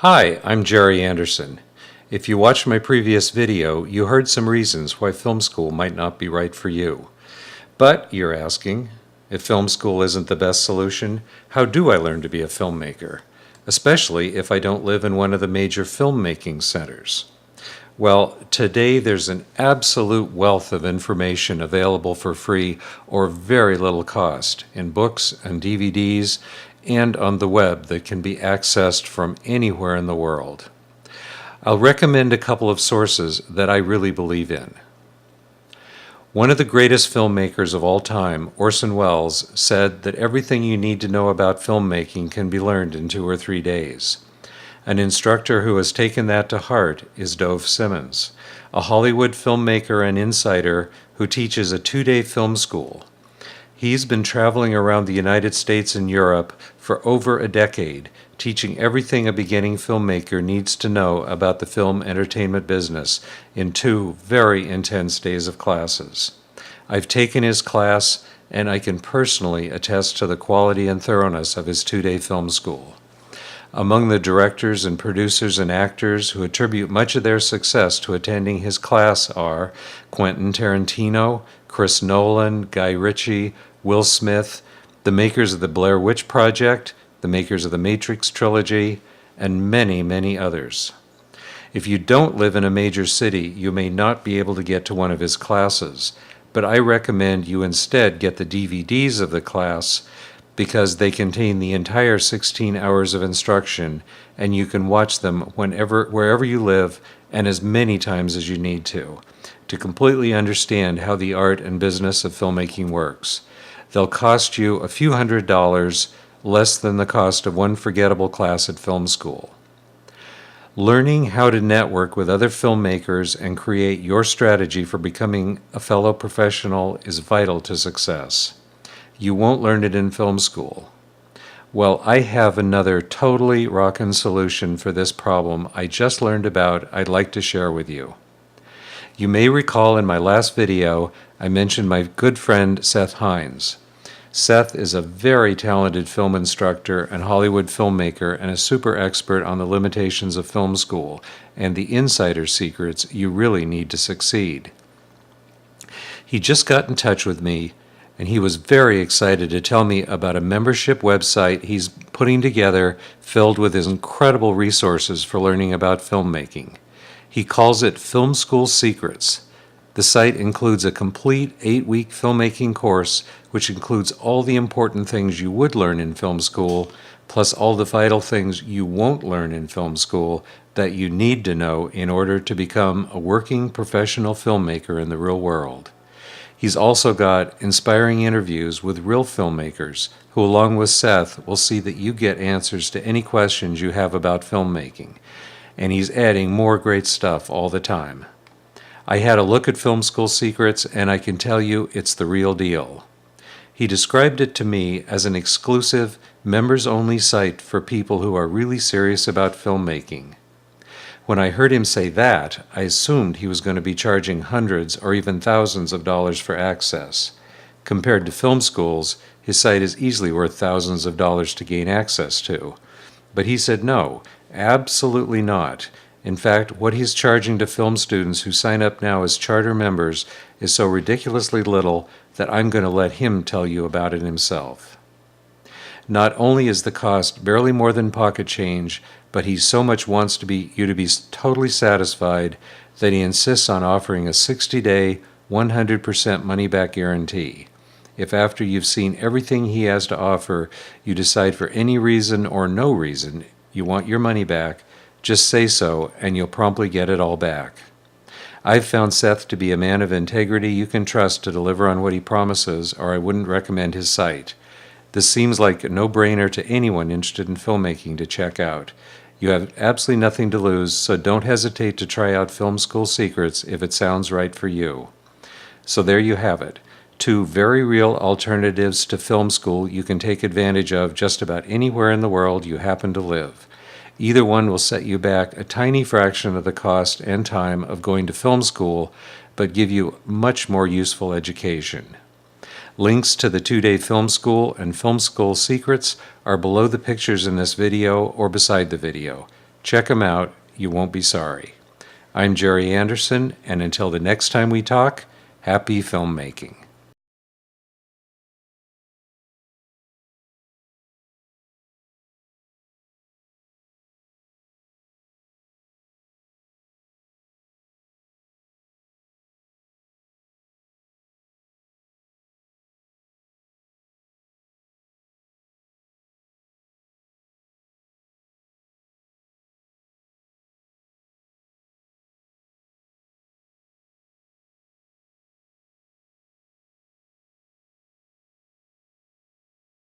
Hi, I'm Jerry Anderson. If you watched my previous video, you heard some reasons why film school might not be right for you. But, you're asking, if film school isn't the best solution, how do I learn to be a filmmaker? Especially if I don't live in one of the major filmmaking centers. Well, today there's an absolute wealth of information available for free or very little cost in books and DVDs and on the web that can be accessed from anywhere in the world. I'll recommend a couple of sources that I really believe in. One of the greatest filmmakers of all time, Orson Welles, said that everything you need to know about filmmaking can be learned in 2 or 3 days. An instructor who has taken that to heart is Dove Simmons, a Hollywood filmmaker and insider who teaches a 2-day film school. He's been traveling around the United States and Europe for over a decade, teaching everything a beginning filmmaker needs to know about the film entertainment business in 2 very intense days of classes. I've taken his class, and I can personally attest to the quality and thoroughness of his 2-day film school. Among the directors and producers and actors who attribute much of their success to attending his class are Quentin Tarantino, Chris Nolan, Guy Ritchie, Will Smith, the makers of the Blair Witch Project, the makers of the Matrix trilogy, and many, many others. If you don't live in a major city, you may not be able to get to one of his classes, but I recommend you instead get the DVDs of the class because they contain the entire 16 hours of instruction, and you can watch them wherever you live and as many times as you need to completely understand how the art and business of filmmaking works. They'll cost you a few $100s, less than the cost of one forgettable class at film school. Learning how to network with other filmmakers and create your strategy for becoming a fellow professional is vital to success. You won't learn it in film school. Well, I have another totally rockin' solution for this problem I just learned about I'd like to share with you. You may recall in my last video I mentioned my good friend Seth Hines. Seth is a very talented film instructor and Hollywood filmmaker and a super expert on the limitations of film school and the insider secrets you really need to succeed. He just got in touch with me, and he was very excited to tell me about a membership website he's putting together filled with his incredible resources for learning about filmmaking. He calls it Film School Secrets. The site includes a complete 8-week filmmaking course, which includes all the important things you would learn in film school, plus all the vital things you won't learn in film school that you need to know in order to become a working professional filmmaker in the real world. He's also got inspiring interviews with real filmmakers who, along with Seth, will see that you get answers to any questions you have about filmmaking. And he's adding more great stuff all the time. I had a look at Film School Secrets, and I can tell you it's the real deal. He described it to me as an exclusive, members-only site for people who are really serious about filmmaking. When I heard him say that, I assumed he was going to be charging hundreds or even thousands of dollars for access. Compared to film schools, his site is easily worth thousands of dollars to gain access to. But he said no, absolutely not. In fact, what he's charging to film students who sign up now as charter members is so ridiculously little that I'm going to let him tell you about it himself. Not only is the cost barely more than pocket change, but he so much wants you to be totally satisfied that he insists on offering a 60-day, 100% money-back guarantee. If after you've seen everything he has to offer, you decide for any reason or no reason you want your money back, just say so and you'll promptly get it all back. I've found Seth to be a man of integrity you can trust to deliver on what he promises, or I wouldn't recommend his site. This seems like a no-brainer to anyone interested in filmmaking to check out. You have absolutely nothing to lose, so don't hesitate to try out Film School Secrets if it sounds right for you. So there you have it. 2 very real alternatives to film school you can take advantage of just about anywhere in the world you happen to live. Either one will set you back a tiny fraction of the cost and time of going to film school, but give you much more useful education. Links to the 2-day film school and Film School Secrets are below the pictures in this video or beside the video. Check them out. You won't be sorry. I'm Jerry Anderson, and until the next time we talk, happy filmmaking.